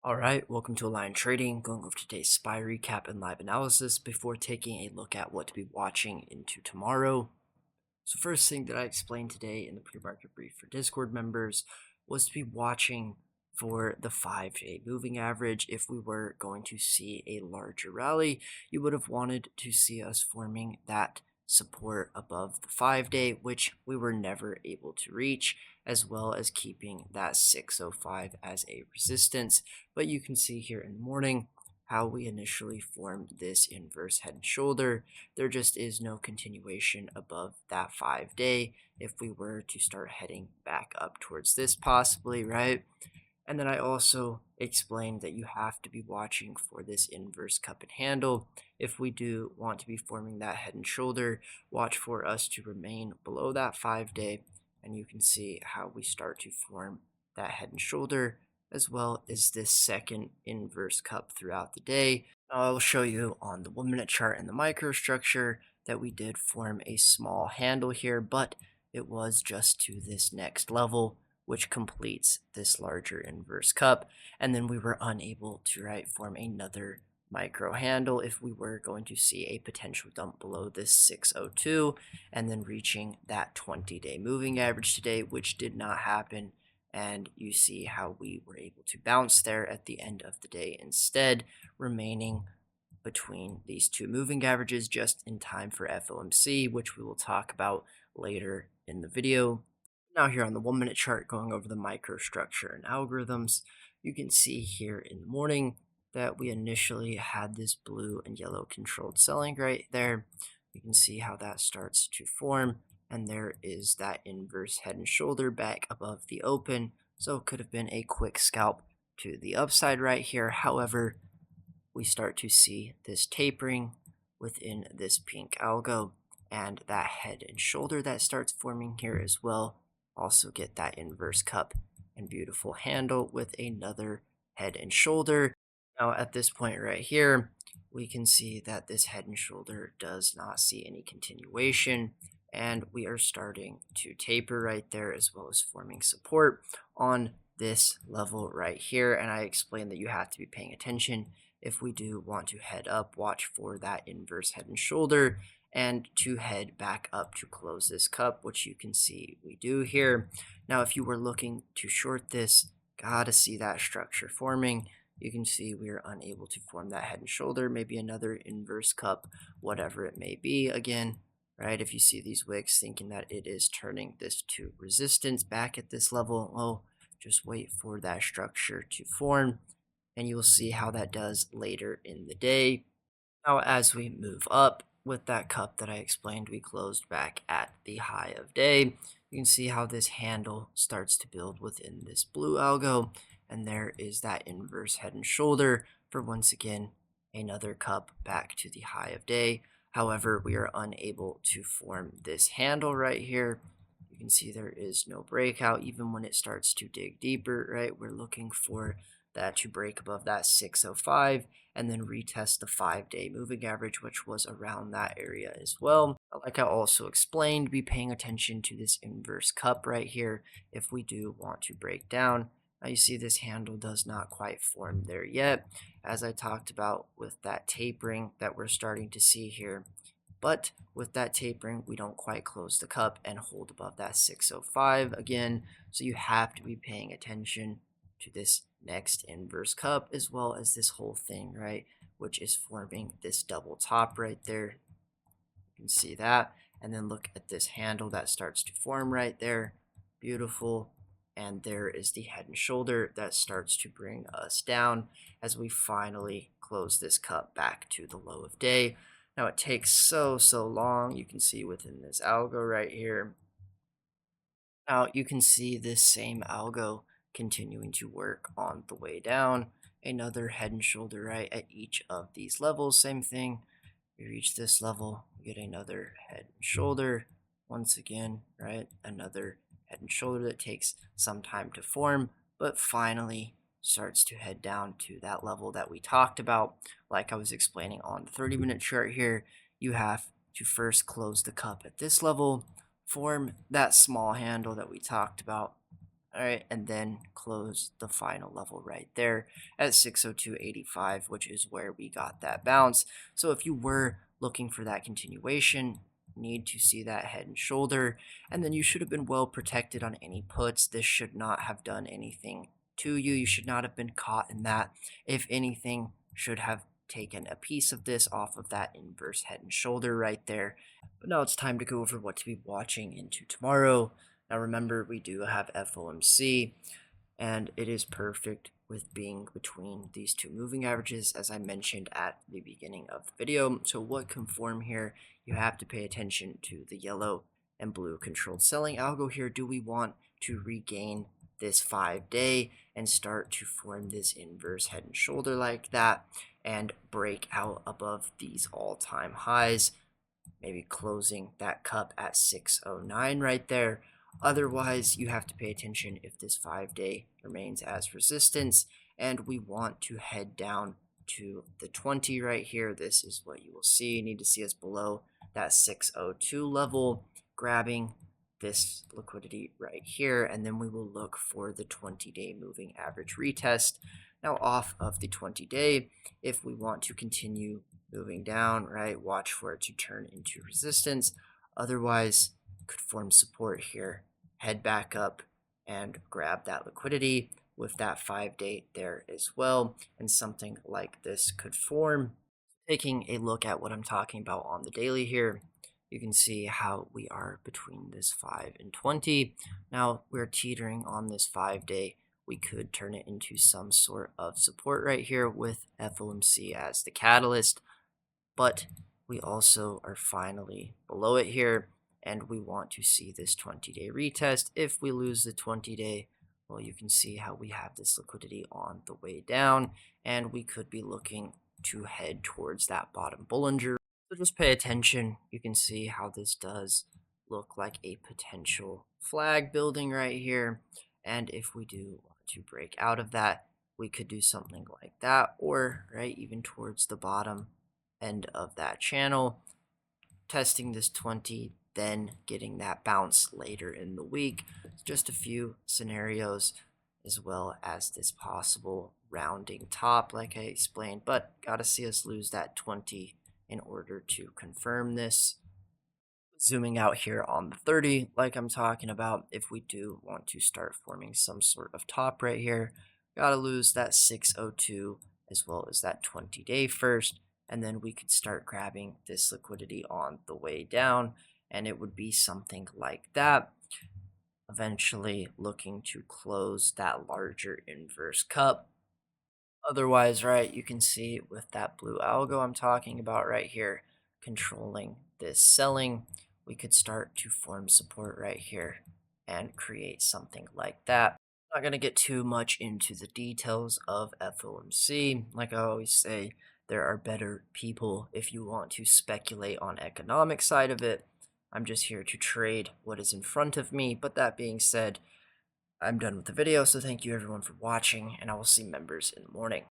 Alright, welcome to Align Trading, going over today's SPY recap and live analysis before taking a look at what to be watching into tomorrow. So first thing that I explained today in the pre-market brief for Discord members was to be watching for the 5-day moving average. If we were going to see a larger rally, you would have wanted to see us forming that support above the 5-day, which we were never able to reach, as well as keeping that 605 as a resistance. But you can see here in the morning how we initially formed this inverse head and shoulder. There just is no continuation above that 5-day if we were to start heading back up towards this possibly, right? And then I also explained that you have to be watching for this inverse cup and handle. If we do want to be forming that head and shoulder, watch for us to remain below that 5-day, and you can see how we start to form that head and shoulder, as well as this second inverse cup throughout the day. Now I will show you on the 1-minute chart and the microstructure that we did form a small handle here, but it was just to this next level, which completes this larger inverse cup, and then we were unable to form another micro handle if we were going to see a potential dump below this 602 and then reaching that 20-day moving average today, which did not happen. And you see how we were able to bounce there at the end of the day instead, remaining between these two moving averages just in time for FOMC, which we will talk about later in the video. Now here on the 1-minute chart, going over the microstructure and algorithms, you can see here in the morning that we initially had this blue and yellow controlled selling right there. You can see how that starts to form, and there is that inverse head and shoulder back above the open, so it could have been a quick scalp to the upside right here. However, we start to see this tapering within this pink algo, and that head and shoulder that starts forming here as well. Also get that inverse cup and beautiful handle with another head and shoulder. Now at this point right here, we can see that this head and shoulder does not see any continuation, and we are starting to taper right there, as well as forming support on this level right here. And I explained that you have to be paying attention if we do want to head up. Watch for that inverse head and shoulder and to head back up to close this cup, which you can see we do here. Now, if you were looking to short this, gotta see that structure forming. You can see we are unable to form that head and shoulder, maybe another inverse cup, whatever it may be. Again, right, if you see these wicks thinking that it is turning this to resistance back at this level, well, just wait for that structure to form, and you'll see how that does later in the day. Now, as we move up, with that cup that I explained, we closed back at the high of day. You can see how this handle starts to build within this blue algo, and there is that inverse head and shoulder for, once again, another cup back to the high of day. However, we are unable to form this handle right here. You can see there is no breakout, even when it starts to dig deeper, right? We're looking for that to break above that 605 and then retest the 5-day moving average, which was around that area as well. Like I also explained, be paying attention to this inverse cup right here if we do want to break down. Now you see this handle does not quite form there yet, as I talked about with that tapering that we're starting to see here. But with that tapering, we don't quite close the cup and hold above that 605 again. So you have to be paying attention to this next inverse cup, as well as this whole thing, right, which is forming this double top right there. You can see that, and then look at this handle that starts to form right there. Beautiful. And there is the head and shoulder that starts to bring us down as we finally close this cup back to the low of day. Now it takes so long. You can see within this algo right here. Now you can see this same algo continuing to work on the way down. Another head and shoulder right at each of these levels. Same thing. We reach this level, we get another head and shoulder. Once again, right, another head and shoulder that takes some time to form, but finally starts to head down to that level that we talked about. Like I was explaining on the 30-minute chart here, you have to first close the cup at this level, form that small handle that we talked about, All right, and then close the final level right there at 602.85, which is where we got that bounce. So if you were looking for that continuation, need to see that head and shoulder, and then you should have been well protected on any puts. This should not have done anything to you. You should not have been caught in that. If anything, should have taken a piece of this off of that inverse head and shoulder right there. But now it's time to go over what to be watching into tomorrow. Now remember, we do have FOMC, and it is perfect with being between these two moving averages, as I mentioned at the beginning of the video. So what can form here? You have to pay attention to the yellow and blue controlled selling algo here. Do we want to regain this 5-day and start to form this inverse head and shoulder like that and break out above these all-time highs, maybe closing that cup at 609 right there? Otherwise, you have to pay attention if this 5-day remains as resistance, and we want to head down to the 20 right here. This is what you will see. You need to see us below that 602 level, grabbing this liquidity right here, and then we will look for the 20-day moving average retest. Now off of the 20-day, if we want to continue moving down, right, watch for it to turn into resistance. Otherwise, could form support here, head back up and grab that liquidity with that 5-day there as well, and something like this could form. Taking a look at what I'm talking about on the daily here, you can see how we are between this 5 and 20. Now we're teetering on this 5-day. We could turn it into some sort of support right here with FOMC as the catalyst, but we also are finally below it here, and we want to see this 20-day retest. If we lose the 20-day, well, you can see how we have this liquidity on the way down, and we could be looking to head towards that bottom Bollinger. So just pay attention. You can see how this does look like a potential flag building right here, and if we do want to break out of that, we could do something like that, or right even towards the bottom end of that channel, testing this 20, then getting that bounce later in the week. Just a few scenarios, as well as this possible rounding top like I explained, but gotta see us lose that 20 in order to confirm this. Zooming out here on the 30, like I'm talking about, if we do want to start forming some sort of top right here, gotta lose that 602 as well as that 20-day first, and then we could start grabbing this liquidity on the way down, and it would be something like that, eventually looking to close that larger inverse cup. Otherwise, right, you can see with that blue algo I'm talking about right here, controlling this selling, we could start to form support right here and create something like that. I'm not going to get too much into the details of FOMC. Like I always say, there are better people if you want to speculate on economic side of it. I'm just here to trade what is in front of me. But that being said, I'm done with the video, so thank you everyone for watching, and I will see members in the morning.